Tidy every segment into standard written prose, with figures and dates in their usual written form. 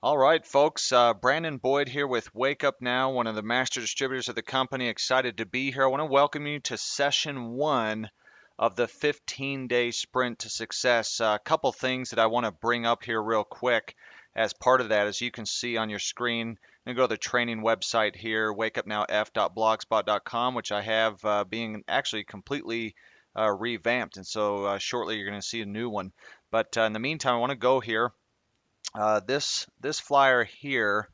All right, folks. Brandon Boyd here with Wake Up Now, one of the master distributors of the company. Excited to be here. I want to welcome you to session one of the 15-day sprint to success. A couple things that I want to bring up here real quick as part of that, as you can see on your screen. I'm going to go to the training website here, wakeupnowf.blogspot.com, which I have being actually completely revamped. And so shortly you're going to see a new one. But in the meantime, I want to go here. This flyer here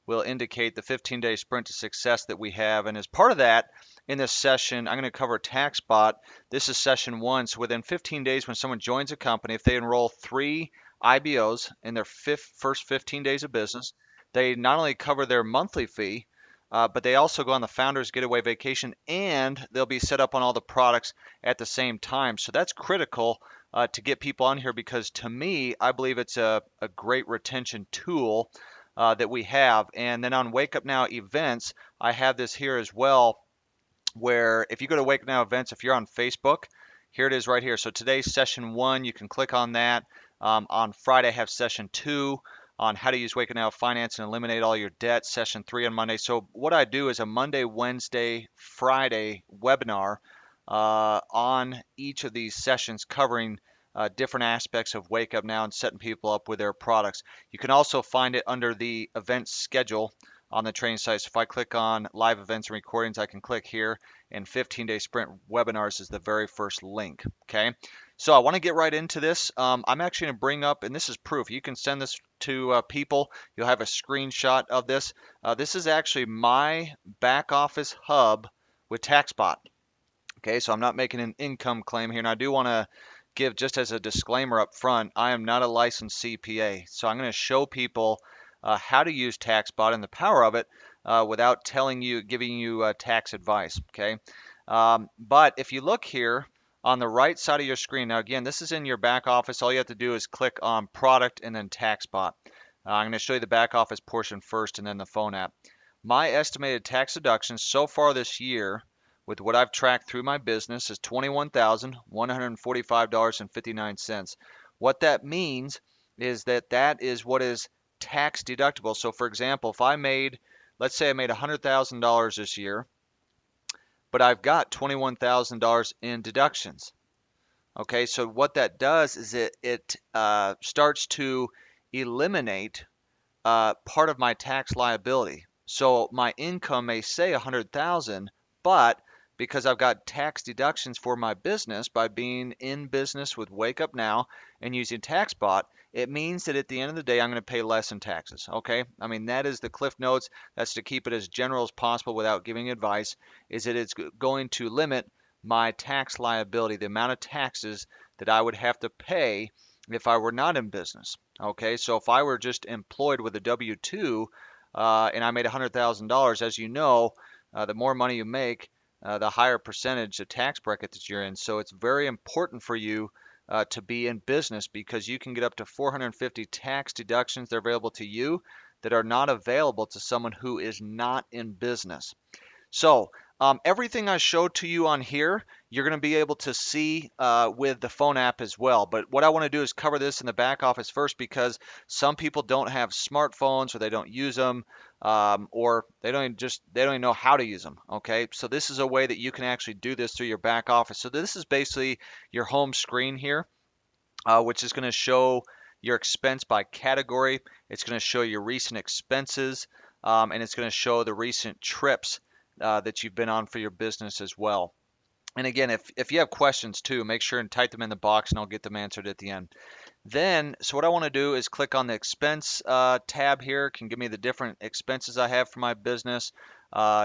will indicate the 15-day sprint to success that we have. And as part of that, in this session, I'm going to cover Taxbot. This is session one. So within 15 days, when someone joins a company, if they enroll 3 IBOs in their first 15 days of business, they not only cover their monthly fee, but they also go on the Founders Getaway Vacation and they'll be set up on all the products at the same time. So that's critical to get people on here because to me, I believe it's a great retention tool that we have. And then on Wake Up Now events, I have this here as well, where if you go to Wake Up Now events, if you're on Facebook, here it is right here. So today's session one, you can click on that. On Friday, I have session two on how to use Wake Up Now Finance and eliminate all your debt. Session three on Monday. So what I do is a Monday, Wednesday, Friday webinar on each of these sessions covering different aspects of Wake Up Now and setting people up with their products. You can also find it under the event schedule on the training site. So if I click on live events and recordings, I can click here, and 15-day sprint webinars is the very first link. Okay, so I want to get right into this. I'm actually going to bring up, and this is proof. You can send this to people. You'll have a screenshot of this. This is actually my back office hub with Taxbot. Okay, so I'm not making an income claim here, and I do want to give just as a disclaimer up front, I am not a licensed CPA. So I'm going to show people how to use TaxBot and the power of it without giving you tax advice. Okay, but if you look here on the right side of your screen, now again, this is in your back office. All you have to do is click on Product and then TaxBot. I'm going to show you the back office portion first and then the phone app. My estimated tax deductions so far this year with what I've tracked through my business is $21,145.59. What that means is that is what is tax deductible. So for example, if let's say I made $100,000 this year, but I've got $21,000 in deductions. Okay, so what that does is it starts to eliminate part of my tax liability. So my income may say 100,000, but because I've got tax deductions for my business by being in business with Wake Up Now and using TaxBot, it means that at the end of the day, I'm going to pay less in taxes. Okay, I mean that is the cliff notes. That's to keep it as general as possible without giving advice. Is that it's going to limit my tax liability, the amount of taxes that I would have to pay if I were not in business. Okay, so if I were just employed with a W-2 and I made $100,000, as you know, the more money you make, the higher percentage of tax bracket that you're in. So it's very important for you to be in business because you can get up to 450 tax deductions that are available to you that are not available to someone who is not in business. So everything I showed to you on here, you're going to be able to see with the phone app as well. But what I want to do is cover this in the back office first because some people don't have smartphones or they don't use them or they don't even know how to use them. Okay, so this is a way that you can actually do this through your back office. So this is basically your home screen here, which is going to show your expense by category. It's going to show your recent expenses, and it's going to show the recent trips that you've been on for your business as well. And again, if you have questions too, make sure and type them in the box and I'll get them answered at the end. Then, so what I want to do is click on the expense tab here. It can give me the different expenses I have for my business,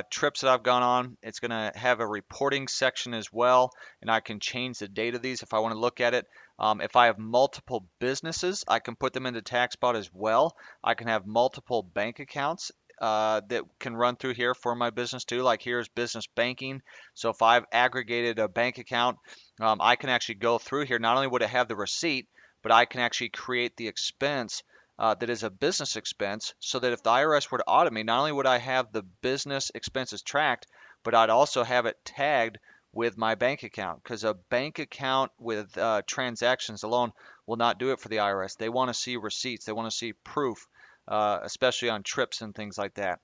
trips that I've gone on. It's going to have a reporting section as well, and I can change the date of these if I want to look at it. If I have multiple businesses, I can put them into TaxBot as well. I can have multiple bank accounts that can run through here for my business too. Like here's business banking. So if I've aggregated a bank account, I can actually go through here. Not only would it have the receipt, but I can actually create the expense that is a business expense so that if the IRS were to audit me, not only would I have the business expenses tracked, but I'd also have it tagged with my bank account because a bank account with transactions alone will not do it for the IRS. They want to see receipts. They want to see proof especially on trips and things like that.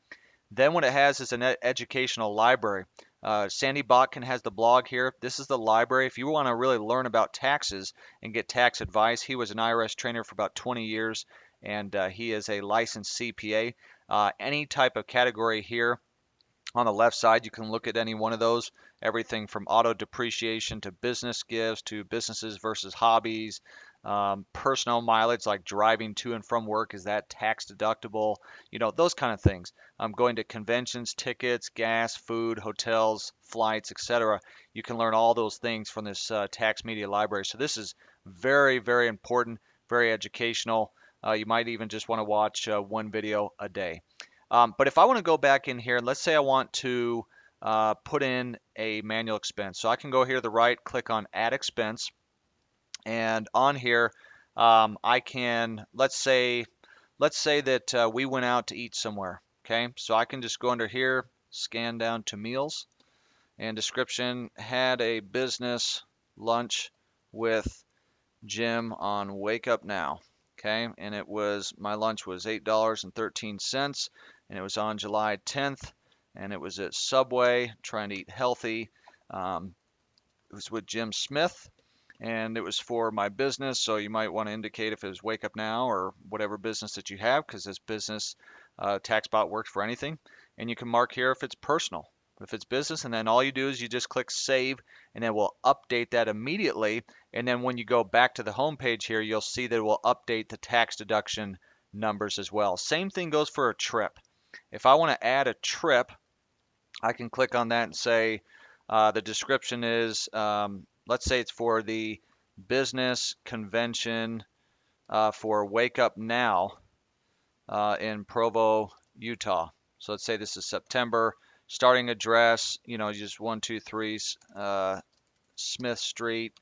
Then what it has is an educational library. Sandy Botkin has the blog here. This is the library. If you want to really learn about taxes and get tax advice, he was an IRS trainer for about 20 years, and he is a licensed CPA. Any type of category here on the left side, you can look at any one of those. Everything from auto depreciation to business gifts to businesses versus hobbies. Personal mileage like driving to and from work, is that tax deductible? You know, those kind of things. Going to conventions, tickets, gas, food, hotels, flights, etc. You can learn all those things from this tax media library. So this is very, very important, very educational. You might even just want to watch one video a day. But if I want to go back in here, let's say I want to put in a manual expense. So I can go here to the right, click on Add Expense, and on here I can, let's say that we went out to eat somewhere. Okay, so I can just go under here, scan down to meals, and description: had a business lunch with Jim on Wake Up Now. Okay, and my lunch was $8.13, and it was on July 10th, and it was at Subway, trying to eat healthy. It was with Jim Smith, and it was for my business. So you might want to indicate if it was Wake Up Now or whatever business that you have, because this business Taxbot works for anything. And you can mark here if it's personal, if it's business, and then all you do is you just click save, and then we'll update that immediately. And then when you go back to the home page here, you'll see that it will update the tax deduction numbers as well. Same thing goes for a trip. If I want to add a trip, I can click on that and say the description is, let's say it's for the business convention for Wake Up Now in Provo, Utah. So let's say this is September. Starting address, just 123 Smith Street,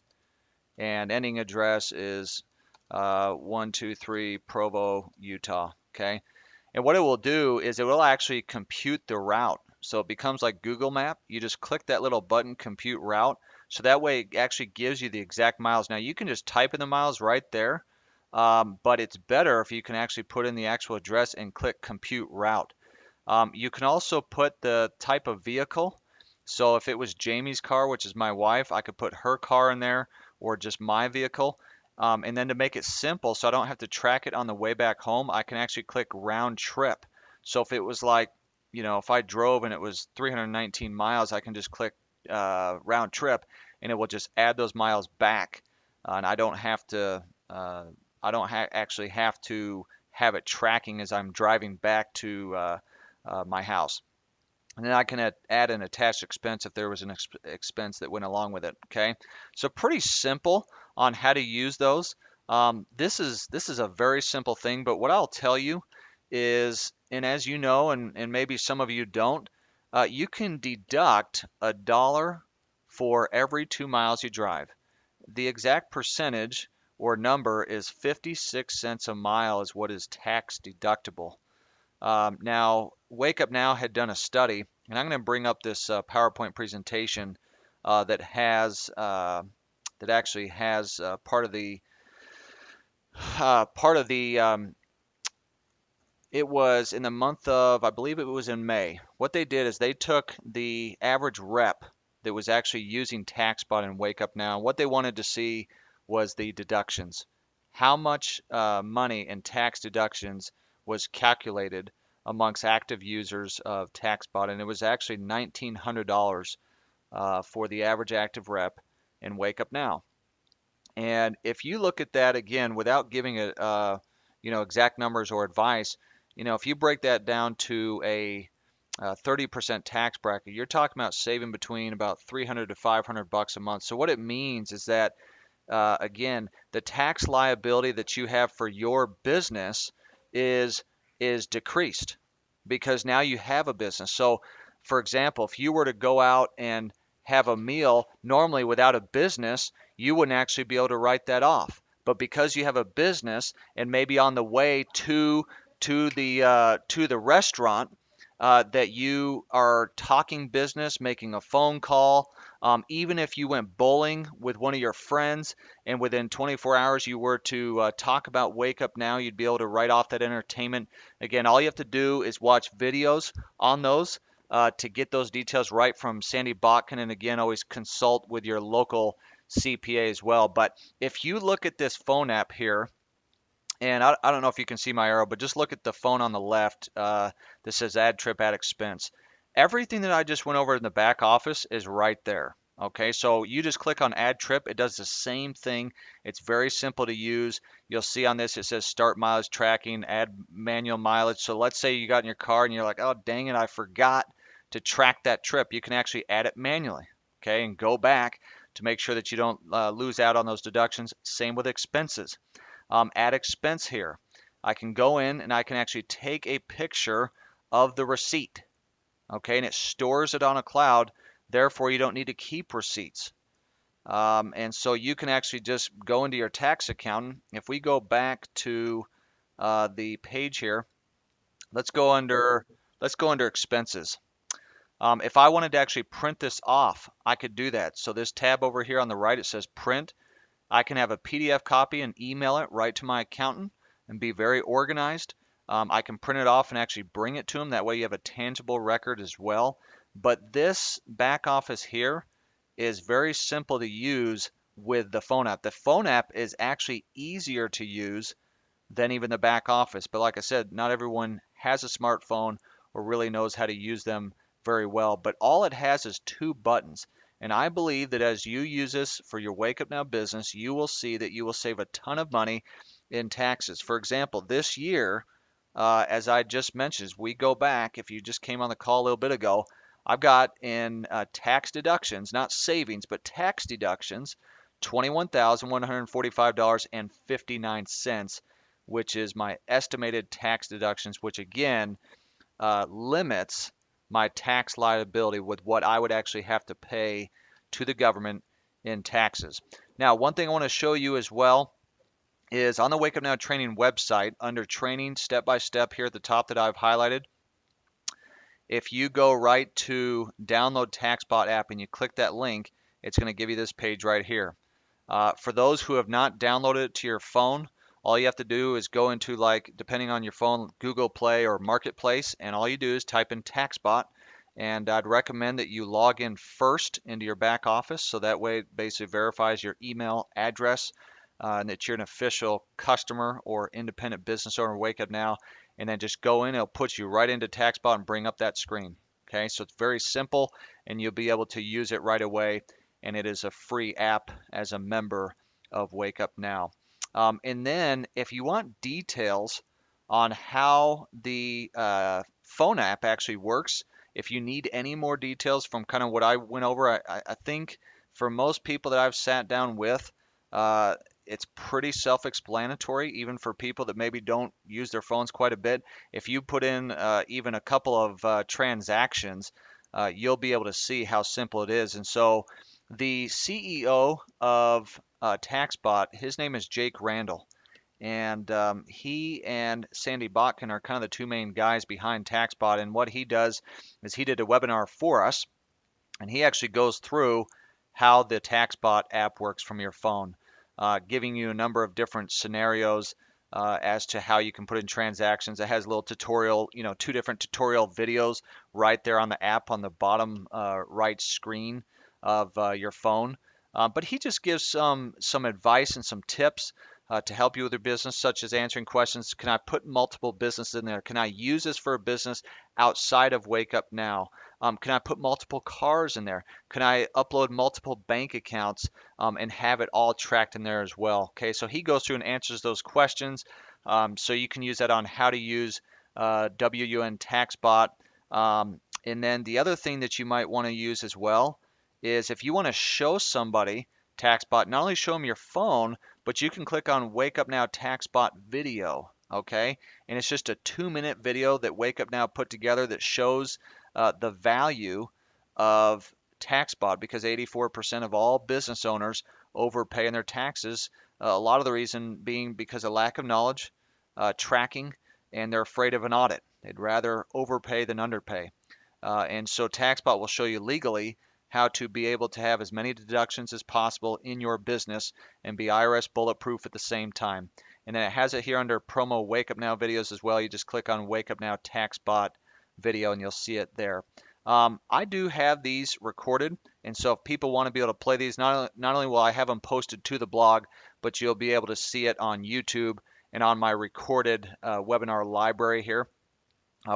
and ending address is 123 Provo, Utah. Okay, and what it will do is it will actually compute the route. So it becomes like Google Map. You just click that little button, compute route. So that way it actually gives you the exact miles. Now you can just type in the miles right there, but it's better if you can actually put in the actual address and click compute route. You can also put the type of vehicle. So if it was Jamie's car, which is my wife, I could put her car in there, or just my vehicle. And then to make it simple, so I don't have to track it on the way back home, I can actually click round trip. So if it was like, if I drove and it was 319 miles, I can just click round trip, and it will just add those miles back. And I don't have to, actually have to have it tracking as I'm driving back to my house. And then I can add an attached expense if there was an expense that went along with it. Okay, so pretty simple on how to use those. This is a very simple thing, but what I'll tell you is, and as you know, and maybe some of you don't, you can deduct $1 for every 2 miles you drive. The exact percentage or number is 56 cents a mile is what is tax deductible. Now, Wake Up Now had done a study, and I'm going to bring up this PowerPoint presentation that actually has part of the it was in the month of, I believe it was in May. What they did is they took the average rep that was actually using Taxbot and Wake Up Now. What they wanted to see was the deductions. How much money in tax deductions was calculated amongst active users of Taxbot, and it was actually $1,900 for the average active rep in Wake Up Now. And if you look at that again, without giving it, exact numbers or advice, if you break that down to a 30% tax bracket, you're talking about saving between about $300 to $500 a month. So what it means is that, again, the tax liability that you have for your business is decreased because now you have a business. So, for example, if you were to go out and have a meal normally without a business, you wouldn't actually be able to write that off. But because you have a business and maybe on the way to the restaurant that you are talking business, making a phone call, Even if you went bowling with one of your friends and within 24 hours you were to talk about Wake Up Now, you'd be able to write off that entertainment. Again, all you have to do is watch videos on those to get those details right from Sandy Botkin. And again, always consult with your local CPA as well. But if you look at this phone app here, and I don't know if you can see my arrow, but just look at the phone on the left that says add trip, add expense. Everything that I just went over in the back office is right there. Okay, so you just click on add trip. It does the same thing. It's very simple to use. You'll see on this it says start mileage tracking, add manual mileage. So let's say you got in your car and you're like, oh, dang it, I forgot to track that trip. You can actually add it manually. Okay, and go back to make sure that you don't lose out on those deductions. Same with expenses. Add expense here. I can go in and I can actually take a picture of the receipt. Okay, and it stores it on a cloud. Therefore, you don't need to keep receipts. And so you can actually just go into your tax accountant. If we go back to the page here, let's go under expenses. If I wanted to actually print this off, I could do that. So this tab over here on the right, it says print. I can have a PDF copy and email it right to my accountant and be very organized. I can print it off and actually bring it to them. That way you have a tangible record as well. But this back office here is very simple to use with the phone app. The phone app is actually easier to use than even the back office. But like I said, not everyone has a smartphone or really knows how to use them very well. But all it has is two buttons. And I believe that as you use this for your Wake Up Now business, you will see that you will save a ton of money in taxes. For example, this year, as I just mentioned, as we go back, if you just came on the call a little bit ago, I've got in tax deductions, not savings, but tax deductions, $21,145.59, which is my estimated tax deductions, which again limits my tax liability with what I would actually have to pay to the government in taxes. Now, one thing I want to show you as well is on the Wake Up Now training website under training step by step here at the top that I've highlighted. If you go right to download Taxbot app and you click that link, it's going to give you this page right here. For those who have not downloaded it to your phone, all you have to do is go into, like, depending on your phone, Google Play or Marketplace, and all you do is type in Taxbot. And I'd recommend that you log in first into your back office, so that way it basically verifies your email address and that you're an official customer or independent business owner. Wake Up Now, and then just go in. It'll put you right into Taxbot and bring up that screen. Okay, so it's very simple, and you'll be able to use it right away. And it is a free app as a member of Wake Up Now. And then if you want details on how the phone app actually works, if you need any more details from kind of what I went over, I think for most people that I've sat down with, it's pretty self-explanatory, even for people that maybe don't use their phones quite a bit. If you put in even a couple of transactions, you'll be able to see how simple it is. And so the CEO of Taxbot, his name is Jake Randall, and he and Sandy Botkin are kind of the two main guys behind Taxbot. And what he does is he did a webinar for us, and he actually goes through how the Taxbot app works from your phone, giving you a number of different scenarios as to how you can put in transactions. It has a little tutorial, two different tutorial videos right there on the app on the bottom right screen of your phone. But he just gives some advice and some tips to help you with your business, such as answering questions. Can I put multiple businesses in there? Can I use this for a business outside of Wake Up Now? Can I put multiple cars in there? Can I upload multiple bank accounts and have it all tracked in there as well? Okay, so he goes through and answers those questions. So you can use that on how to use WUN Taxbot. And then the other thing that you might want to use as well is if you want to show somebody Taxbot, not only show them your phone, but you can click on Wake Up Now Taxbot video, okay? And it's just a 2-minute video that Wake Up Now put together that shows the value of Taxbot, because 84% of all business owners overpay in their taxes. A lot of the reason being because of lack of knowledge, tracking, and they're afraid of an audit. They'd rather overpay than underpay. And so Taxbot will show you legally how to be able to have as many deductions as possible in your business and be IRS bulletproof at the same time. And then it has it here under promo Wake Up Now videos as well. You just click on Wake Up Now Taxbot video and you'll see it there. I do have these recorded, and so if people want to be able to play these, not only will I have them posted to the blog, but you'll be able to see it on YouTube and on my recorded webinar library here.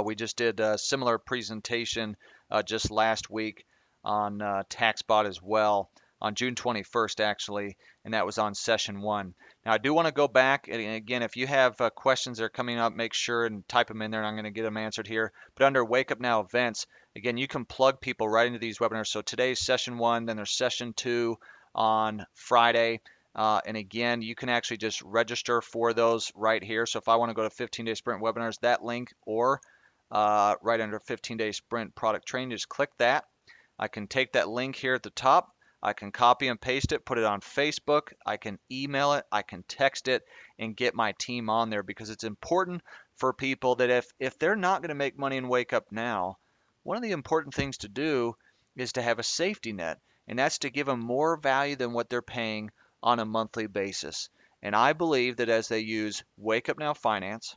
We just did a similar presentation just last week on Taxbot as well, on June 21st actually, and that was on session 1. Now I do want to go back, and again, if you have questions that are coming up, make sure and type them in there, and I'm going to get them answered here. But under Wake Up Now events, again, you can plug people right into these webinars. So today's session 1, then there's session 2 on Friday. And again, you can actually just register for those right here. So if I want to go to 15-day sprint webinars, that link, or right under 15-day sprint product training, just click that. I can take that link here at the top. I can copy and paste it, put it on Facebook. I can email it. I can text it and get my team on there, because it's important for people that if they're not going to make money in Wake Up Now, one of the important things to do is to have a safety net, and that's to give them more value than what they're paying on a monthly basis. And I believe that as they use Wake Up Now Finance,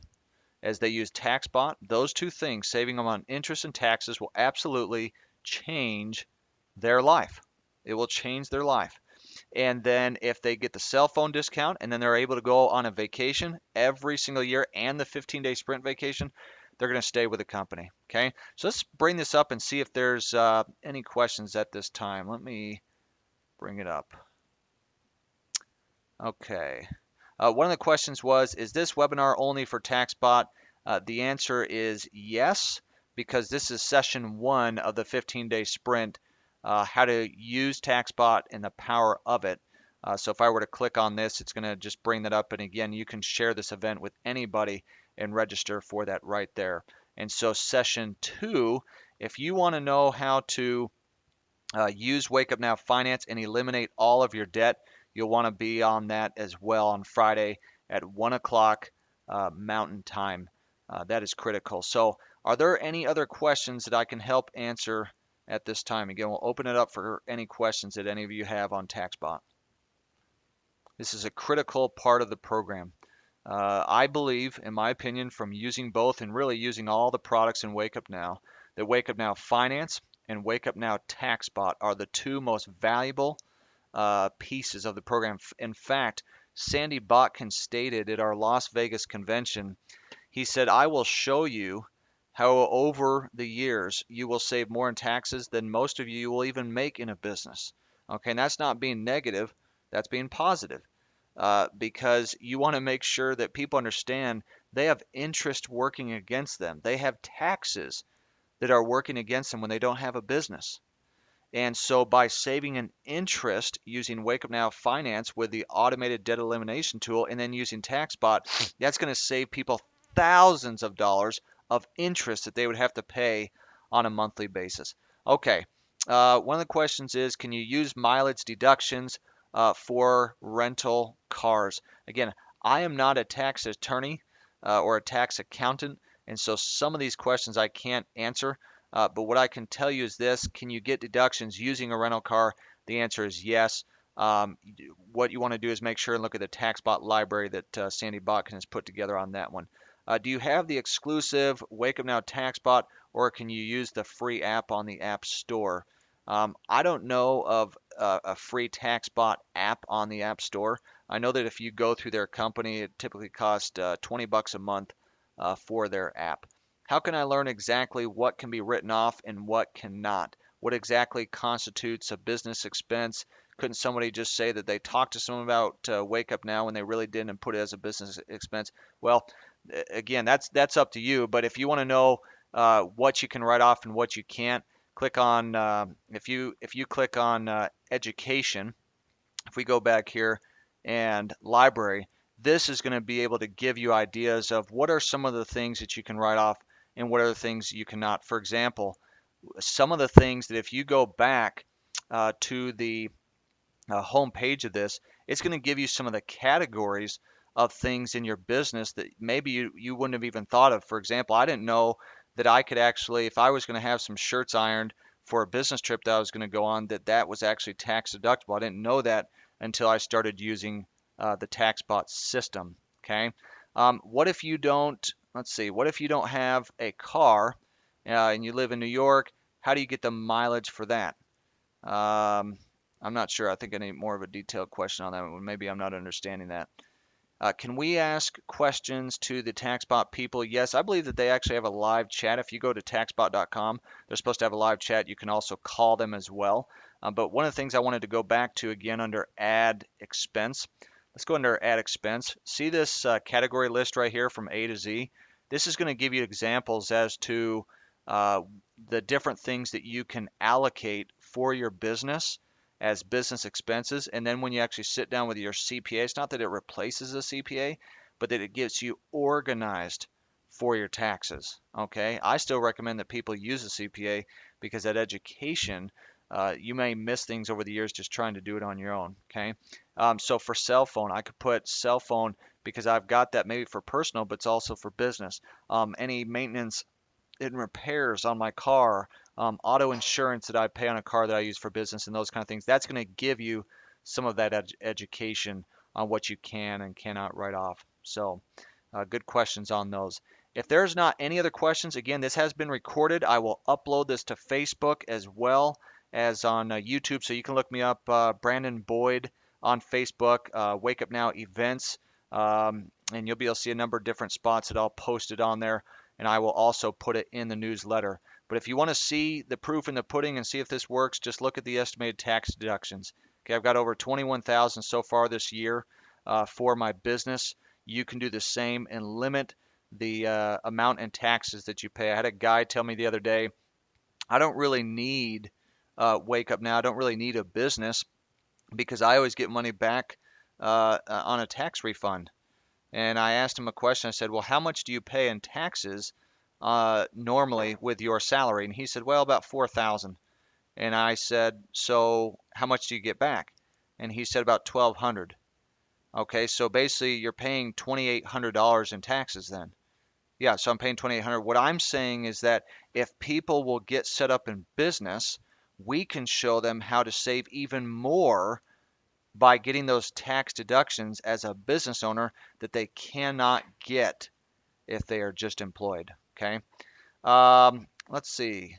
as they use Taxbot, those two things, saving them on interest and taxes, will absolutely change their life. It will change their life. And then if they get the cell phone discount and then they're able to go on a vacation every single year and the 15-day sprint vacation, they're going to stay with the company. Okay, so let's bring this up and see if there's any questions at this time. Let me bring it up. Okay. One of the questions was, is this webinar only for Taxbot? The answer is yes, because this is session 1 of the 15-day sprint, how to use Taxbot and the power of it. So if I were to click on this, it's going to just bring that up. And again, you can share this event with anybody and register for that right there. And so session 2, if you want to know how to use Wake Up Now Finance and eliminate all of your debt, you'll want to be on that as well on Friday at 1 o'clock Mountain Time. That is critical. So are there any other questions that I can help answer at this time? Again, we'll open it up for any questions that any of you have on Taxbot. This is a critical part of the program. I believe, in my opinion, from using both and really using all the products in Wake Up Now, that Wake Up Now Finance and Wake Up Now Taxbot are the two most valuable pieces of the program. In fact, Sandy Botkin stated at our Las Vegas convention, he said, I will show you how over the years you will save more in taxes than most of you will even make in a business. Okay, and that's not being negative, that's being positive. Because you want to make sure that people understand they have interest working against them. They have taxes that are working against them when they don't have a business. And so by saving an interest using Wake Up Now Finance with the automated debt elimination tool and then using Taxbot, that's going to save people thousands of dollars of interest that they would have to pay on a monthly basis. Okay, one of the questions is, can you use mileage deductions for rental cars? Again, I am not a tax attorney or a tax accountant, and so some of these questions I can't answer. But what I can tell you is this: can you get deductions using a rental car? The answer is yes. What you want to do is make sure and look at the Taxbot library that Sandy Botkin has put together on that one. Do you have the exclusive Wake Up Now Taxbot, or can you use the free app on the App Store? I don't know of a free Taxbot app on the App Store. I know that if you go through their company, it typically costs $20 a month for their app. How can I learn exactly what can be written off and what cannot? What exactly constitutes a business expense? Couldn't somebody just say that they talked to someone about Wake Up Now when they really didn't and put it as a business expense? Well, again, that's up to you. But if you want to know what you can write off and what you can't, click on if you click on education. If we go back here and library, this is going to be able to give you ideas of what are some of the things that you can write off and what are the things you cannot. For example, some of the things that if you go back to the home page of this, it's going to give you some of the categories of things in your business that maybe you wouldn't have even thought of. For example, I didn't know that I could actually, if I was going to have some shirts ironed for a business trip that I was going to go on, that was actually tax deductible. I didn't know that until I started using the Taxbot system. Okay. What if you don't, let's see, what if you don't have a car and you live in New York? How do you get the mileage for that? Um, I'm not sure. I think I need more of a detailed question on that one. Maybe I'm not understanding that. Can we ask questions to the TaxBot people? Yes, I believe that they actually have a live chat. If you go to taxbot.com, they're supposed to have a live chat. You can also call them as well. But one of the things I wanted to go back to again under add expense. Let's go under add expense. See this category list right here from A to Z? This is going to give you examples as to uh, the different things that you can allocate for your business as business expenses. And then when you actually sit down with your CPA, it's not that it replaces a CPA, but that it gets you organized for your taxes. Okay. I still recommend that people use a CPA because that education, you may miss things over the years just trying to do it on your own. Okay. So for cell phone, I could put cell phone because I've got that maybe for personal, but it's also for business. Any maintenance and repairs on my car, auto insurance that I pay on a car that I use for business, and those kind of things. That's going to give you some of that education on what you can and cannot write off. So, good questions on those. If there's not any other questions, again, this has been recorded. I will upload this to Facebook as well as on YouTube. So you can look me up, Brandon Boyd on Facebook, Wake Up Now events, and you'll be able to see a number of different spots that I'll post it on there, and I will also put it in the newsletter. But if you want to see the proof in the pudding and see if this works, just look at the estimated tax deductions. Okay, I've got over 21,000 so far this year for my business. You can do the same and limit the amount in taxes that you pay. I had a guy tell me the other day, I don't really need Wake Up Now. I don't really need a business because I always get money back on a tax refund. And I asked him a question. I said, well, how much do you pay in taxes normally with your salary? And he said, well, about 4,000. And I said, so how much do you get back? And he said about 1,200. Okay, so basically you're paying $2,800 in taxes then. Yeah, so I'm paying 2,800. What I'm saying is that if people will get set up in business, we can show them how to save even more by getting those tax deductions as a business owner that they cannot get if they are just employed. Okay. Let's see.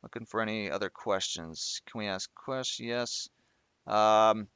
Looking for any other questions. Can we ask questions? Yes. Um,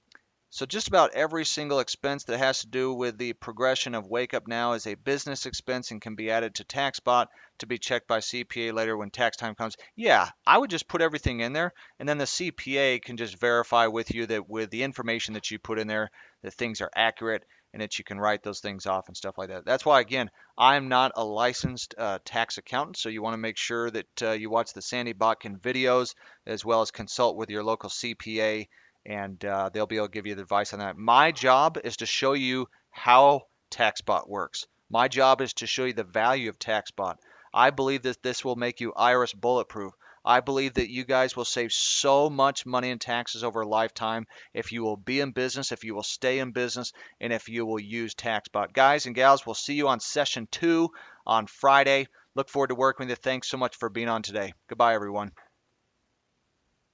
So just about every single expense that has to do with the progression of Wake Up Now is a business expense and can be added to TaxBot to be checked by CPA later when tax time comes. Yeah, I would just put everything in there, and then the CPA can just verify with you that with the information that you put in there, that things are accurate and that you can write those things off and stuff like that. That's why, again, I'm not a licensed tax accountant, so you want to make sure that you watch the Sandy Botkin videos as well as consult with your local CPA, and they'll be able to give you the advice on that. My job is to show you how TaxBot works. My job is to show you the value of TaxBot. I believe that this will make you IRS bulletproof. I believe that you guys will save so much money in taxes over a lifetime if you will be in business, if you will stay in business, and if you will use TaxBot. Guys and gals, we'll see you on session 2 on Friday. Look forward to working with you. Thanks so much for being on today. Goodbye, everyone.